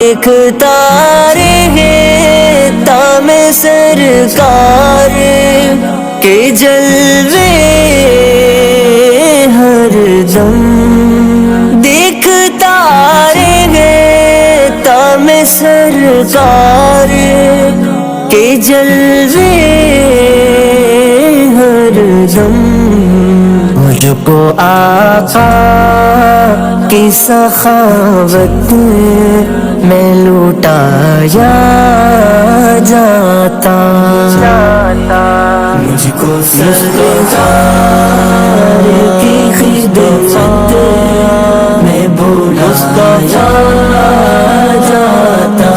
دیکھتا رہے تام سرکار کے جلوے ہر دم، دیکھتا رہے تام سرکار کے جلوے ہر دم، مجھ کو آقا کی سخاوت میں لوٹایا جاتا، مجھ کو سرکار کی خدمت میں بلایا جاتا،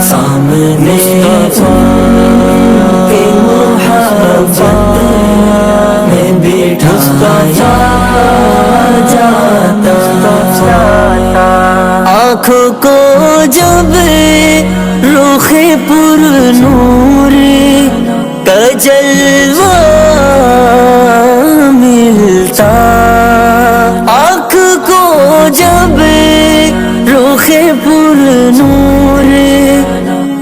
سامنے کے محبت میں بٹھایا جاتا، آنکھوں کو جب رخ پر نور کا جلوہ ملتا، آنکھ کو جب رخ پر نور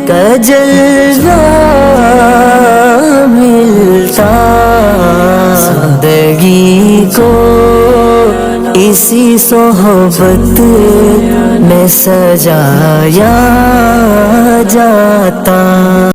کا جلوہ ملتا، زندگی کو اسی صحبت میں سجایا جاتا۔